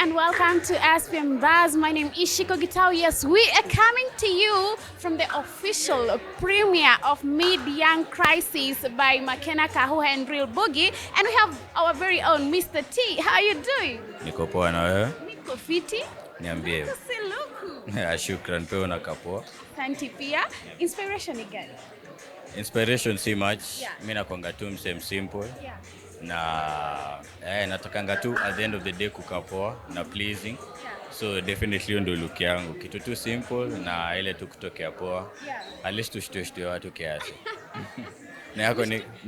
and welcome to SPM Buzz. My name is Shiko Gitao. Yes, we are coming to you from the official premiere of Mid-Young Crisis by Makena Kahuha and Real Boogie. And we have our very own Mr. T. How are you doing? Niko poa na wewe? Niko fiti. Niambie. Kusiluku. Shukran pia unakapoa. Asante pia. Inspiration ni gani? Inspiration si much. Yeah. Mimi nakwanga tu msem simple. Yeah. Na natakanga tu at the end of the day kukapoa na pleasing. Yeah. So definitely ndo look yangu. Kitu tu simple na ile tu kutokea poa. Yeah. At least tushtushwe watu kiasi. Na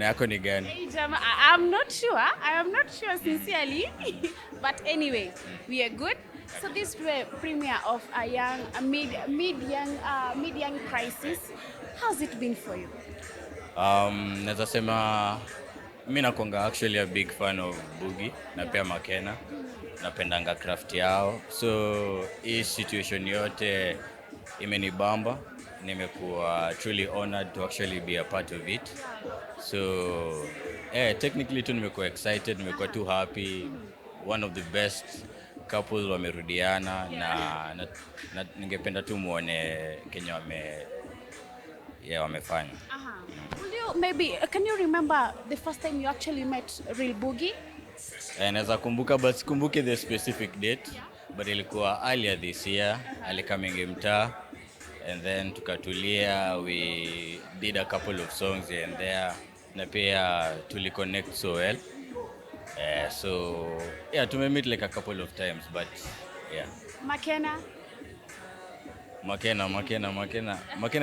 yako ni gani? Hey, Jama, I'm not sure. I am not sure sincerely. But anyway, we are good. So this premiere of a mid-young crisis. How's it been for you? Naweza sema mimi nakonga actually a big fan of Boogie na pia Makena. Napendanga craft yao. So hii situation yote imenibamba. Nimekuwa truly honored to actually be a part of it. So technically tu nimekuwa excited, nimekuwa too happy. One of the best couples wamerudiana na ningependa tu muone Kenya wamefanya. Can you remember the first time you actually met Real Boogie? Naweza kumbuka but sikumbuki the specific date, but ilikuwa earlier this year. Alikamenge mtaa and then tukatulia, we did a couple of songs here and there na pia tuliconnect so well. So yeah, meet like a couple of times, but yeah. Makena,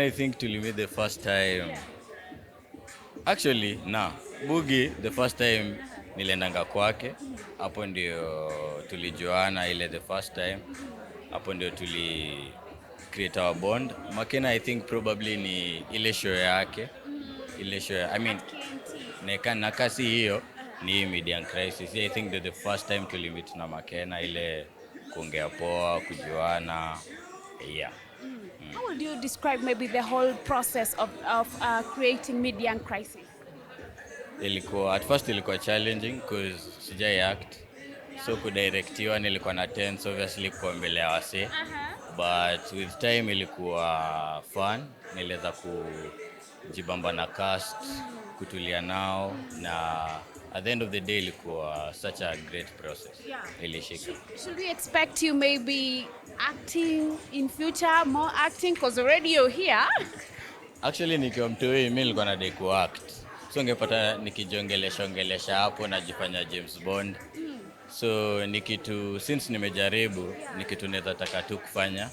I think tulimit the first time. Actually, Boogie the first time niliendanga kwake. Hapo ndio tulijuana ile the first time. Hapo ndio create our bond. Makena I think probably ni ile show yake. Ile show, I mean, nakasi hiyo ni Mid-Young Crisis. I think that the first time tulimit na Makena ile kuongea poa, kujuana. Yeah. How would you describe maybe the whole process of creating Mid-Young Crisis? At first ilikuwa challenging because sijai act. So kudirectiwa nilikuwa na tense, obviously kwa mbele ya wase. But with time ilikuwa fun. Niliweza kujibamba na cast, kutulia nao na at the end of the day ilikuwa such a great process. Yeah. Ilishika. Should we expect you maybe acting in future, more acting, because already you're here? Actually nikiwa mtoi mimi nilikuwa nadai kuact. So ungepata nikijongelesha hapo najifanya James Bond. So since nimejaribu ni kitu naweza taka tu kufanya,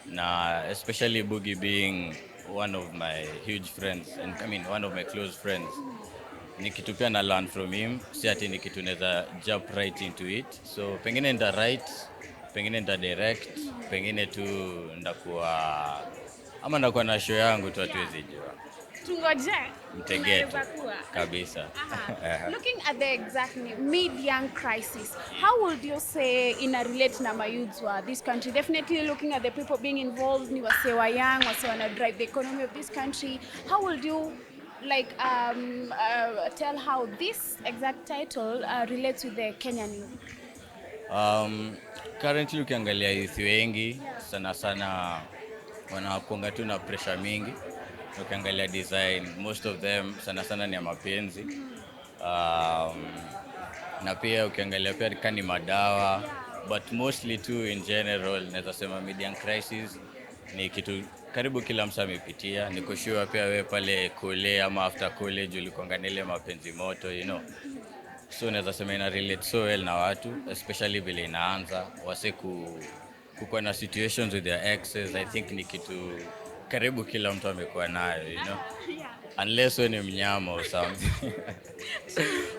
na especially Boogie being one of my huge friends and I mean one of my close friends. Ni kitu pia na learn from him, si ati ni kitu naweza jump right into it. So pengine nita write, pengine nita direct, pengine tu ndakuwa na show yangu tu hatuwezi jua. Tungoje. Mtegeto kabisa. Looking at the exact Mid-Young Crisis, how would you say relate na mayouths wa this country? Definitely looking at the people being involved, ni wase wa young, wase wana drive the economy of this country. How would you tell how this exact title relates with the Kenyan youth? Currently ukiangalia youth wengi sana wanakuanga tu na pressure mingi. Ukiangalia design, most of them sana ni ya mapenzi. Na pia ukiangalia pia kani madawa, but mostly too in general naweza sema Mid-Young Crisis ni kitu karibu kila mtu amepitia. Niko sure pia wewe pale kule ama after college ulikuanga na ile mapenzi moto, you know. So naweza sema ina relate so well na watu, especially vile inaanza wase kukuwa na situations with their exes. I think ni kitu karibu kila mtu amekuwa nayo, you know. Unless wewe ni mnyama or something.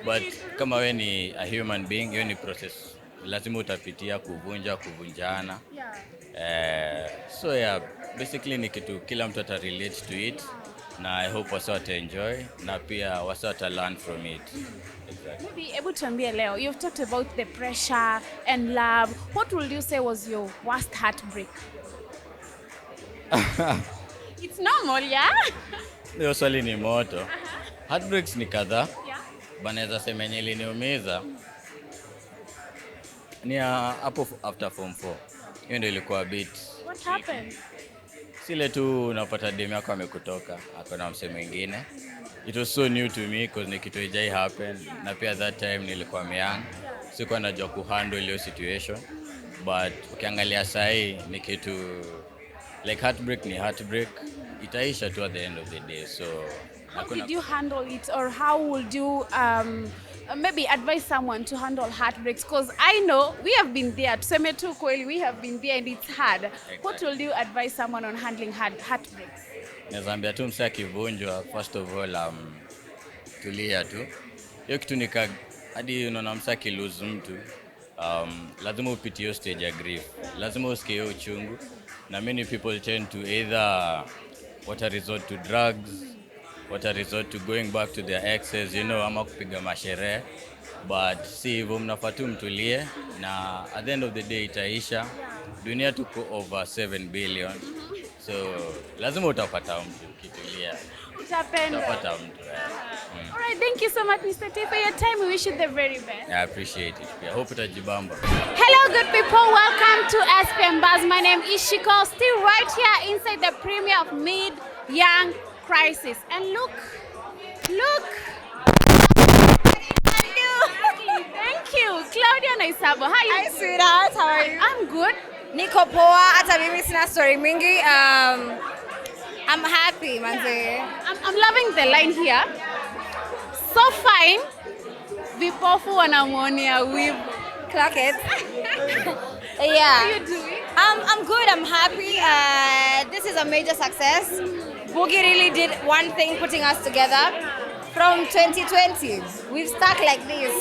But kama wewe ni a human being, hiyo ni process lazima utapitia, kuvunjana. So yeah, basically ni kitu kila mtu ata relate to it, na I hope wasa wata enjoy na pia wasa wata learn from it. Exactly. Maybe able to ambia leo, you've talked about the pressure and love. What would you say was your worst heartbreak? It's normal, yeah? Leo swali ni moto. Heartbreaks ni kadhaa. Yeah. Banaweza sema yenye iliniumiza. Ni hapo after form 4. Hiyo ndio ilikuwa a bit. What happened? Sile tu unapata demu yako amekutoka, ako na msemo mwingine. It was so new to me because ni kitu ijai happen na pia that time nilikuwa young. Sikuwa najua kuhandle hiyo situation. But ukiangalia sahi ni kitu like heartbreak ni heartbreak. Itaisha tu at the end of the day. So how did you handle it, or how would you maybe advise someone to handle heartbreaks? Because I know we have been there. Tuseme tu kweli, we have been there and it's hard. Exactly. What will you advise someone on handling heartbreaks? Nazambia tu msa kivunjwa, first of all tulia tu. Hiyo kitu nika hadi unaona msa kilose mtu. Lazima upitie hiyo stage ya grief. Lazima usikie hiyo uchungu. Na many people tend to either resort to drugs, resort to going back to their exes, ama kupiga masherehe. But si hivyo, mnafaa tu mtulie na at the end of the day itaisha. Dunia tuko over 7 billion. So lazima utapata mtu ukitulia. Utapata mtu. All right, thank you so much, Mr. T, for your time. We wish you the very best. I appreciate it. I hope utajibamba. Hello, good people. Welcome to SPM Buzz. My name is Shiko. Still right here inside the premiere of Mid-Young Crisis. And look. Thank you. Claudia, Naisabwa. How are you? Hi, sweetheart. How are you? I'm good. Niko poa. Hata mimi sina story mingi. I'm happy, manze. I'm loving the line here. So fine. Vipofu wanamuonea wivu. Clock it. Yeah. How are you doing? I'm good. I'm happy. This is a major success. Boogie really did one thing, putting us together. From 2020, we've stuck like this.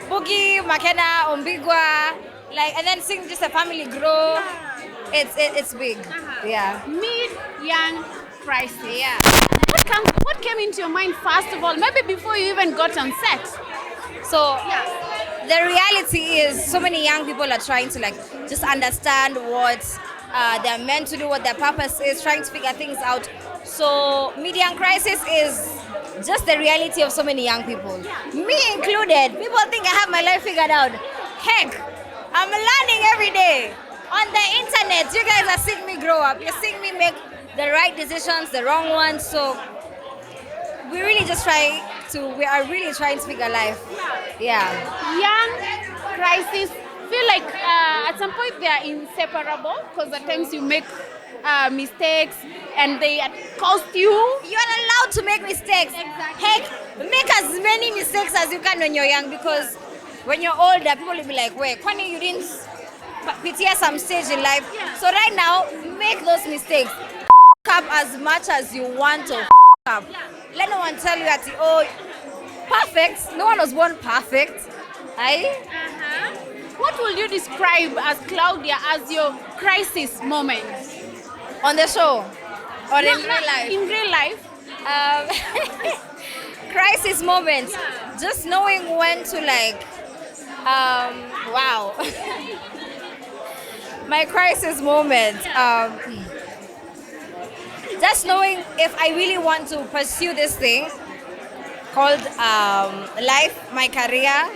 Boogie, Makena, Ombigwa, and then seeing just a family grow. It's big. Yeah. Mid-Young Crisis. Yeah. What came into your mind first of all, maybe before you even got on set? So the reality is so many young people are trying to just understand what they're meant to do, what their purpose is, trying to figure things out. So Mid-Young Crisis is just the reality of so many young people. Me included. People think I have my life figured out. Heck, I'm learning every day. On the internet, you guys are seeing me grow up. You're seeing me make the right decisions, the wrong ones. So we are really trying to figure life. Yeah. Young Crisis feel like at some point they are inseparable, because at times you make mistakes and they cost you. You're allowed to make mistakes. Exactly. Heck, make as many mistakes as you can when you're young, because when you're older, people will be like, wait, Kwani, you didn't pitia some stage in life. Yeah. So right now, make those mistakes. Up as much as you want to up. Yeah. Let no one tell you that, oh, perfect. No one was born perfect. What will you describe as Claudia as your crisis moment? On the show or in real life? In real life. Crisis moments. Yeah. Just knowing when to wow. My crisis moment. Just knowing if I really want to pursue this thing called life, my career.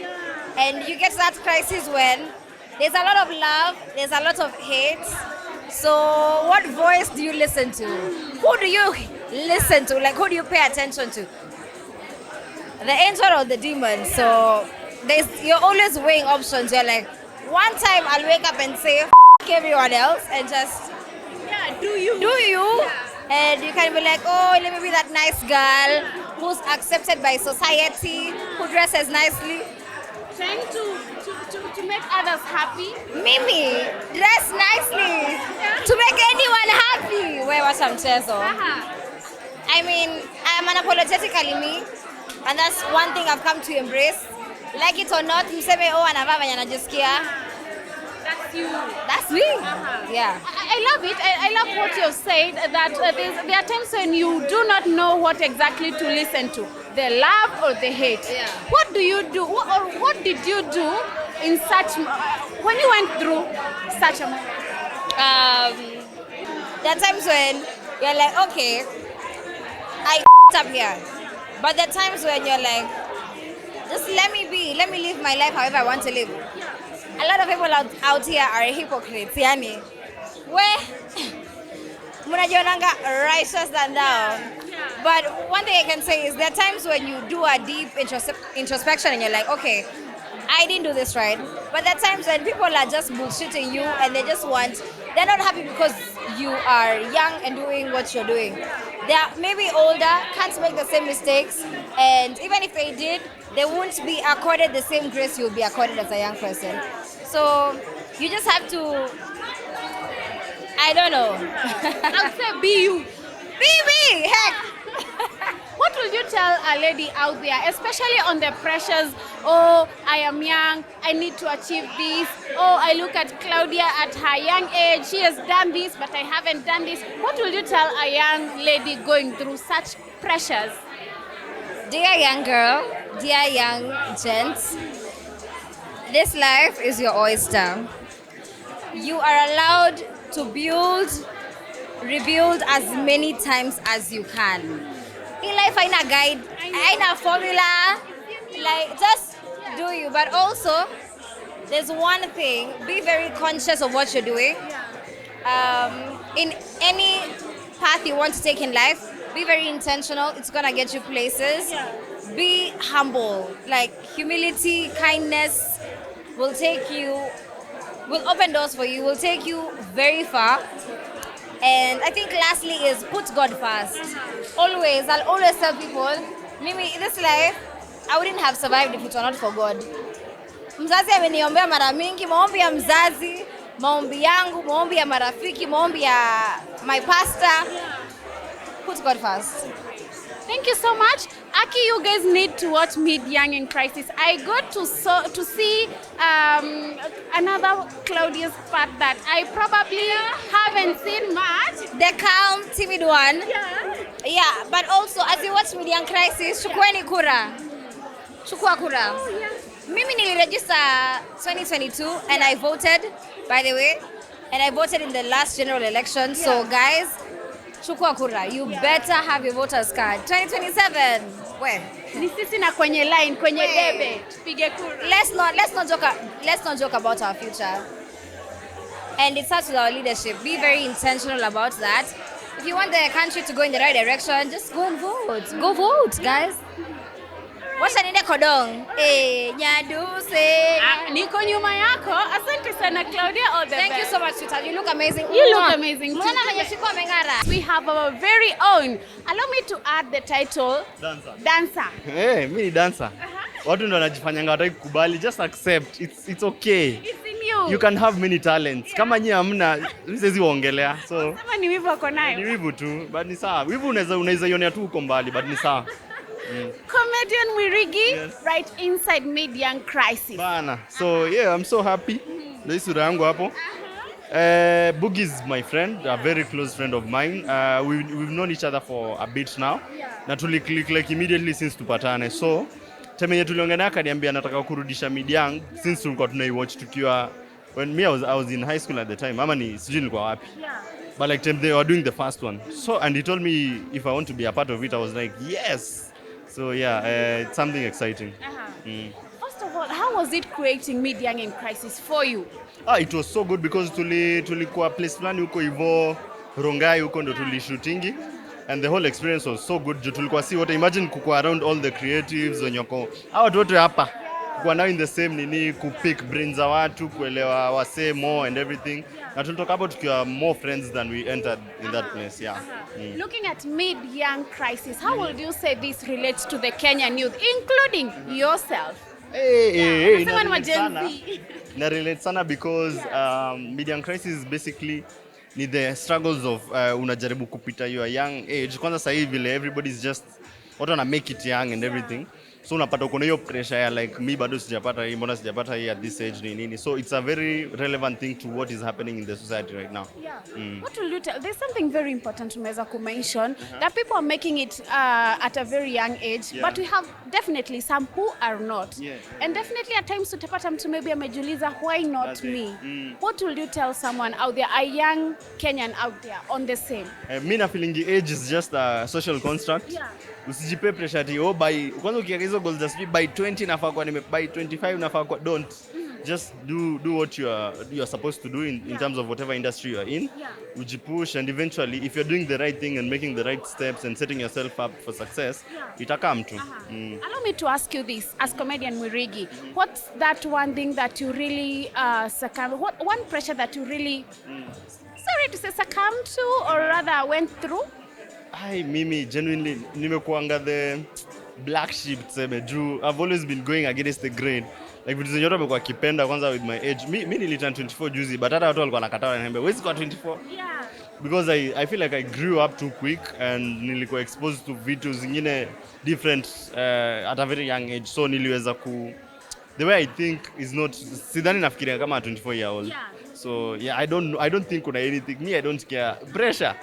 And you get to that crisis when there's a lot of love, there's a lot of hate. So what voice do you listen to? Who do you listen to? Who do you pay attention to? The angel or the demon? So you're always weighing options. You're like, one time I'll wake up and say, F everyone else, and just do you? Yeah. And you can be like, oh, let me be that nice girl who's accepted by society, who dresses nicely. Trying to make others happy. Mimi, dress nicely. Yeah. To make anyone happy. Where was some mchezo? I mean, I'm unapologetically me, and that's one thing I've come to embrace. Like it or not, mseme oh anavaa venye anajisikia. That's you. That's me. Yeah. I love it. I love what you've said, that there are times when you do not know what exactly to listen to, the love or the hate. Yeah. What do you do, or what did you do in such, when you went through such a moment? There are times when you're like, okay, I up here. But there are times when you're like, just let me be. Let me live my life however I want to live. A lot of people out here are hypocrites. Yani, where munajionanga righteous than thou. But one thing I can say is there are times when you do a deep introspection and you're like, okay, I didn't do this right. But there are times when people are just bullshitting you and they're not happy because you are young and doing what you're doing. They are maybe older, can't make the same mistakes, and even if they did, they won't be accorded the same grace you'll be accorded as a young person. So you just have to, I don't know. I'll say be you. Be me, heck. What will you tell a lady out there, especially on the pressures? Oh, I am young, I need to achieve this. Oh, I look at Claudia at her young age, she has done this, but I haven't done this. What will you tell a young lady going through such pressures? Dear young girl, dear young gents, this life is your oyster. You are allowed to rebuild as many times as you can. In life, aina guide, aina formula, like just do you. But also, there's one thing: be very conscious of what you're doing. In any path you want to take in life, be very intentional. It's gonna get you places. Be humble. Like humility, kindness will open doors for you. Will take you very far. And I think lastly is put God first. Always, I'll always tell people, Mimi, this life, I wouldn't have survived if it were not for God. Mzazi ameniombea mara mingi, maombi ya mzazi, maombi yangu, maombi ya marafiki, maombi ya my pastor. Put God first. Thank you so much. Aki, you guys need to watch Meet Young in Crisis. I got to see another Claudia's part that I probably haven't seen much. The calm, timid one. Yeah, but also as you watch Meet Young Crisis, chukueni kura. Chukua kura. Oh, yeah. Mimi niliregister 2022 and I voted, by the way, and I voted in the last general election. So guys, chukua kura. You better have your voter's card. 2027. Where? Ni sisi na kwenye line, kwenye debe. Tupige kura. Let's not joke about our future. And it starts with our leadership. Be very intentional about that. If you want the country to go in the right direction, just go and vote. Go vote, guys. Wacha niende Kodong. Nyaduse. Niko nyuma yako. Asante sana Claudia, all the Thank best. you so much, sweetheart. You look amazing. You look amazing. Mbona mwenye siku ameng'ara? We have our very own. Allow me to add the title. Dancer. Mimi ni dancer. Watu ndio wanajifanyanga wataki kukubali. Just accept. It's okay. It's in you. You can have many talents. Kama nyinyi hamna, siwezi waongelea. So Kama ni wivu uko nayo. ni wivu tu, but ni sawa. Wivu unaweza ionea tu uko mbali, but ni sawa. Comedian Mwirigi, Yes. right inside Meet Young Crisis. Bana. So yeah, I'm so happy. Ndio sura yangu hapo. Boogie is my friend, a very close friend of mine. We've known each other for a bit now. Na tuliclick like immediately since tupatane. So temenye tuliongea naye akaniambia nataka kurudisha Meet Young since tulikuwa tunaiwatch tukiwa when I was in high school at the time. Mama ni sijui nilikuwa wapi. But like they were doing the first one. So and he told me if I want to be a part of it, I was like, yes. So yeah, it's something exciting. First of all, how was it creating Meet Young in Crisis for you? It was so good because tulikuwa place fulani huko hivyo Rongai huko ndo tulishootingi and the whole experience was so good. Tulikuwa see what imagine kuko around all the creatives wenye wako watu wote hapa kuwa now in the same nini kupick brains za watu kuelewa wase more and everything. Na tulitoka hapo tukiwa more friends than we entered in that place. Looking at Meet Young Crisis, how would you say this relates to the Kenyan youth, including yourself? Unasema ni wa Gen Z. Na relate sana because Meet Young Crisis basically ni the struggles of unajaribu kupita your young age. Kwanza sasa hivi vile everybody's just watu wana make it young and everything. So unapata uko na hiyo pressure ya like me bado sijapata hii, mbona sijapata hii at this age ni nini. So it's a very relevant thing to what is happening in the society right now. What will you tell? There's something very important tumeweza mention that people are making it at a very young age, but we have definitely some who are not. And definitely at times utapata mtu maybe amejiuliza why not That's me? it. What will you tell someone out there, a young Kenyan out there on the same? Mimi na feeling age is just a social construct. Usijipe pressure ati by kwanza ukiangalia hizo goals just by 20 nafaa kwa by 25 nafaa kwa don't. Just do what you are supposed to do in terms of whatever industry you are in. Ujipush, and eventually if you're doing the right thing and making the right steps and setting yourself up for success, itakam tu. Allow me to ask you this, as comedian Mwirigi, what's that one thing that you really what one pressure that you really sorry to say succumbed to, or rather went through? Mimi genuinely nimekuanga the black sheep tuseme juu I've always been going against the grain. Like vitu zenye watu wamekuwa kipenda kwanza with my age. Mimi niliturn 24 juzi, but hata watu walikuwa nakatawa wananiambia wewe kwa 24. Yeah. Because I feel like I grew up too quick and nilikuwa exposed to vitu zingine different at a very young age. So niliweza the way I think is not, sidhani nafikiria kama 24 year old. So yeah, I don't think kuna anything. Me, I don't care. Pressure.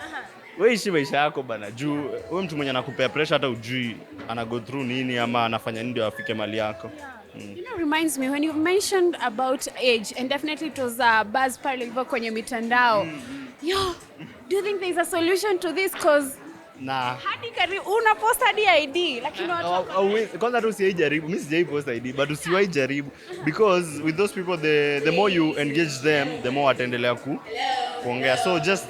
Wewe ishi maisha yako bana. Juu wewe mtu mwenye anakupea pressure hata ujui ana go through nini ama anafanya nini ndio afike mali yako. You know, reminds me when you mentioned about age, and definitely it was a buzz pale hivyo kwenye mitandao. Yo, do you think there is a solution to this? Cause hadi una post hadi ID lakini kwanza tu sijaijaribu. Mimi sijai post ID, but usiwahi jaribu because with those people the more you engage them, the more wataendelea kuongea. So just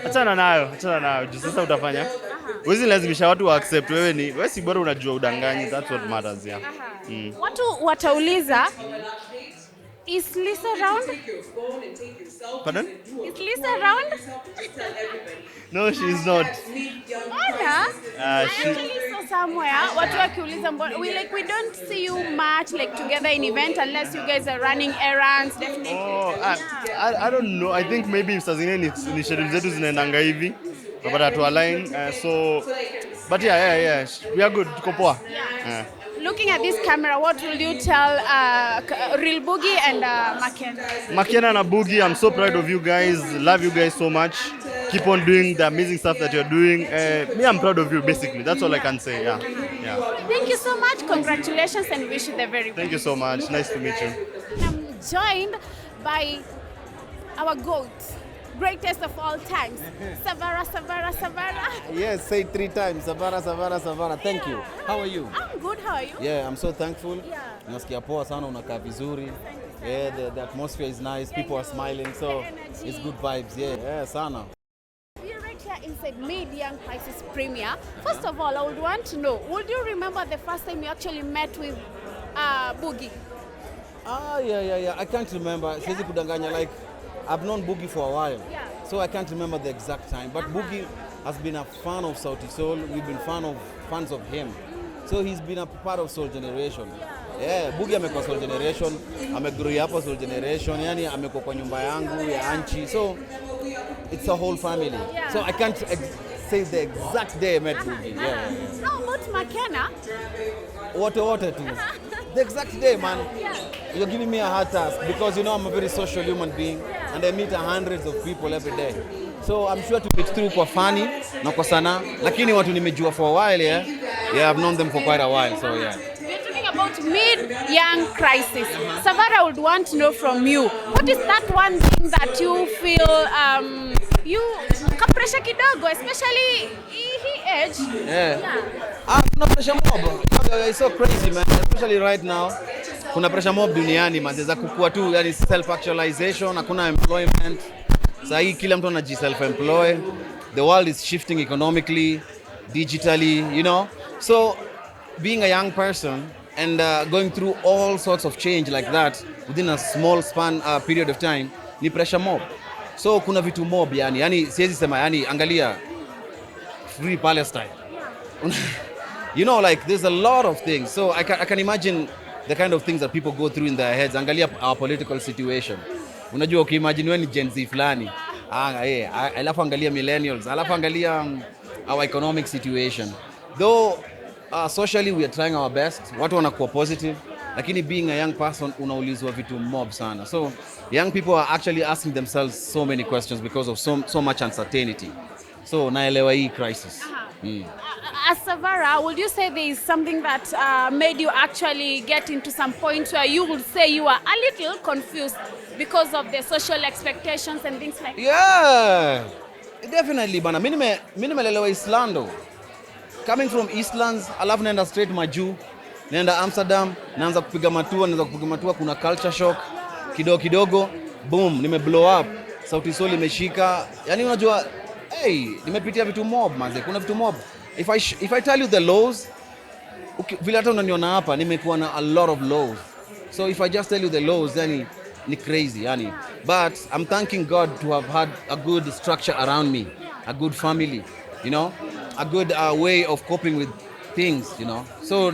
achana nayo. Sasa utafanya wezi lazimisha watu wa accept wewe si bora unajua udanganyi. That's what matters, yeah. Watu watauliza, is Lisa around? Pardon? Is Lisa around? No, she's not. I actually saw somewhere watu wakiuliza we don't see you much like together in event unless you guys are running errands, definitely. I don't know. I think maybe saa zingine ni schedule zetu zinaendanga hivi but to align, so but yeah, we are good. Tuko poa. Looking at this camera, what will you tell Real Boogie and Makena and Boogie? I'm so proud of you guys. Love you guys so much. Keep on doing the amazing stuff that you're doing. Me, I'm proud of you, basically. That's all I can say. Yeah. Thank you so much. Congratulations, and wish you the very best. Thank you so much. Nice to meet you. I'm joined by our GOAT, greatest of all times, Savara. Yes, say it 3 times. Savara. Thank you. How are you? I'm good. How are you? Yeah, I'm so thankful. Yeah. Nasikia poa sana, unakaa vizuri. Yeah, the atmosphere is nice. People are smiling, so it's good vibes. Yeah, sana. We're right here inside Mid-Young Crisis Premier. First of all, I would want to know, would you remember the first time you actually met with Boogie? Yeah. I can't remember. Siwezi kudanganya, like I've known Boogie for a while, so I can't remember the exact time. But Boogie has been a fan of Sauti Sol. We've been fans of him. So he's been a part of Soul Generation. Yeah, Boogie amekuwa Soul Generation, amegrow hapo Soul Generation, yani amekuwa kwa nyumba yangu ya Anchi. So it's a whole family. So I can't say the exact day I met Boogie. Yeah. How about Makena? What too. The exact day, man. You're giving me a hard task because you know I'm a very social human being and I meet hundreds of people every day. So I'm sure to meet through kwa funny na kwa sana, lakini watu nimejua for a while, yeah. I've known them for quite a while, so yeah. We're talking about Mid-Young Crisis. Savara would want to know from you, what is that one thing that you feel you pressure kidogo, especially he age? Kuna pressure mob. It's so crazy, man. Especially right now. Kuna pressure mob duniani, man. Za kukua tu, yani self actualization, hakuna employment. Sasa hii kila mtu anaji self employ. The world is shifting economically, digitally, you know. So being a young person and going through all sorts of change like that within a small span period of time ni pressure mob. So kuna vitu mob yani siwezi sema yani angalia Free Palestine. You know, like there's a lot of things. So I can imagine the kind of things that people go through in their heads. Angalia our political situation. Unajua ukiimagine wewe ni Gen Z fulani. Alafu angalia millennials, alafu angalia our economic situation. Though socially we are trying our best, watu wanakuwa positive, lakini being a young person unaulizwa vitu mob sana. So young people are actually asking themselves so many questions because of so much uncertainty. So naelewa hii crisis. As Savara, would you say there is something that made you actually get into some point where you would say you are a little confused because of the social expectations and things like that? Yeah, definitely, bana. Mimi nimelelewa Islando. Coming from Eastlands, alafu naenda straight Maju. Naenda Amsterdam, naanza kupiga matua, kuna culture shock kidogo, boom, nime blow up. Sauti Sol imeshika. Yaani unajua, nimepitia vitu mob manze. Kuna vitu mob. If I tell you the lows, vile hata unaniona hapa, nimekuwa na a lot of lows. So if I just tell you the lows, yani ni crazy yani. But I'm thanking God to have had a good structure around me, a good family, you know, a good way of coping with things, you know. So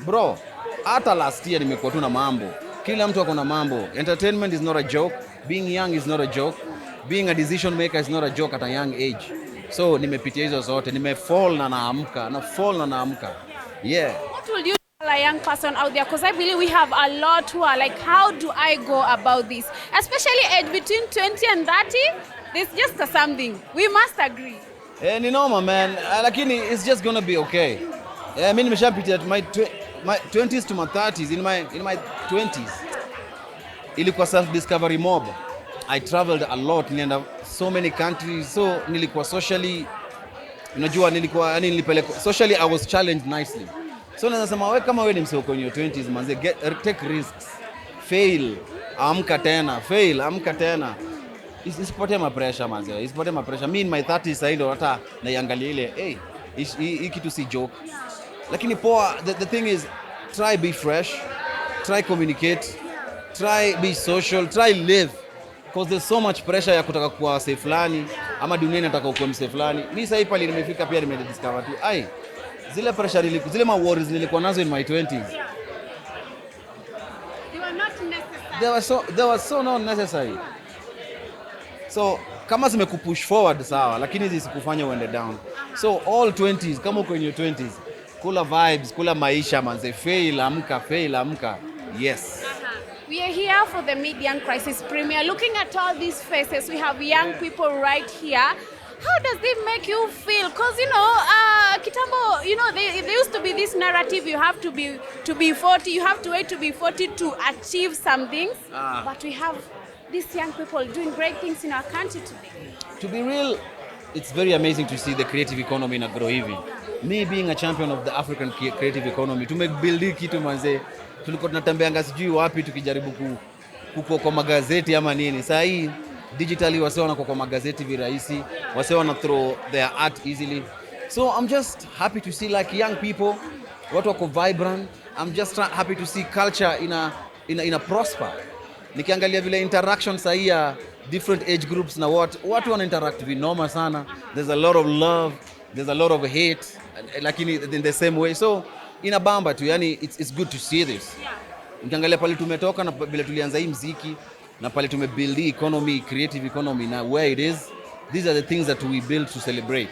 bro, hata last year nimekuwa tu na mambo. Kila mtu akona mambo. Entertainment is not a joke. Being young is not a joke. Being a decision maker is not a joke at a young age. So nimepitia hizo zote. Nimefall na naamka. Yeah. What will you tell a young person out there? Because I believe we have a lot who are like, how do I go about this? Especially age between 20 and 30, there's just something. We must agree. Ni normal, man. Lakini it's just gonna be okay. Mimi nimeshapitia my 20s to my 30s. In my 20s, ilikuwa self-discovery mob. I traveled a lot, nilienda so many countries, so nilikuwa socially, unajua socially I was challenged nicely. So nasema wewe kama wewe ni mseo kwenye 20s manze, take risks, fail, amka tena. Isipote pressure manze, Mimi in my 30s sasa ndio hata naiangalia ile, hii kitu si joke. Lakini poa, the thing is, try be fresh, try communicate, try be social, try live. Because there's so much pressure ya kutaka kuwa safe fulani, ama dunia inataka ukuwe msafe fulani. Mimi sasa pale nimefika pia nimediscover tu, zile pressure zile worries nilikuwa nazo in my 20s. They were not necessary. They were so not necessary. So kama zimekupush forward sawa, lakini zisikufanya uende down. So all 20s, kama uko in your 20s, kula vibes, kula maisha manze, fail amka. Yes. We are here for the Mid-Young Crisis Premier. Looking at all these faces, we have young people right here. How does it make you feel? Because, Kitambo, there used to be this narrative, you have to be 40, you have to wait to be 40 to achieve some things. But we have these young people doing great things in our country today. To be real, it's very amazing to see the creative economy na grow hivi. Me being a champion of the African creative economy, to make build kitu manze, tulikuwa tunatembeanga sijui wapi tukijaribu kuko kwa magazeti ama nini. Sasa hii digitally wase wanakuwa kwa magazeti virahisi, wase wana throw their art easily. So I'm just happy to see like young people, watu wako vibrant. I'm just happy to see culture ina prosper. Nikiangalia vile interaction sasa ya different age groups na watu wana interact vinoma sana. There's a lot of love, there's a lot of hate, lakini in the same way. So inabamba tu, yani it's good to see this. Nikiangalia pale tumetoka na vile tulianza hii muziki na pale tumebuild economy, creative economy na where it is, these are the things that we build to celebrate.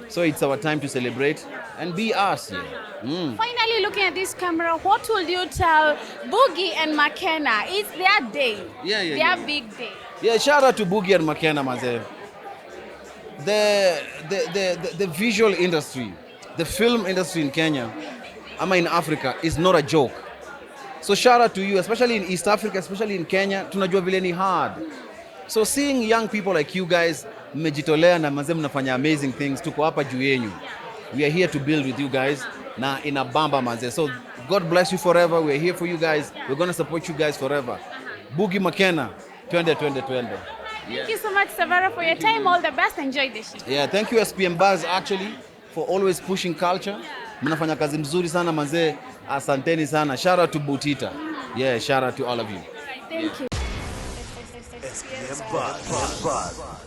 So it's our time to celebrate and be us. Finally, looking at this camera, what will you tell Boogie and McKenna? It's their day. Their big day. Yeah, shout out to Boogie and McKenna, manze. The visual industry, the film industry in Kenya, in Africa, is not a joke. So shout out to you, especially in East Africa, especially in Kenya, tunajua vile ni hard. So seeing young people like you guys, mmejitolea na manze mnafanya amazing things, tuko hapa juu yenu. We are here to build with you guys na inabamba manze. So God bless you forever. We are here for you guys. We're going to support you guys forever. Boogie McKenna, 2020. Thank you so much, Savara, for your time. All the best. Enjoy the show. Yeah, thank you SPM Buzz actually for always pushing culture. Mnafanya kazi mzuri sana manze. Asanteni sana. Shout out to Butita. Yeah, shout out to all of you. Thank you. SPM Buzz.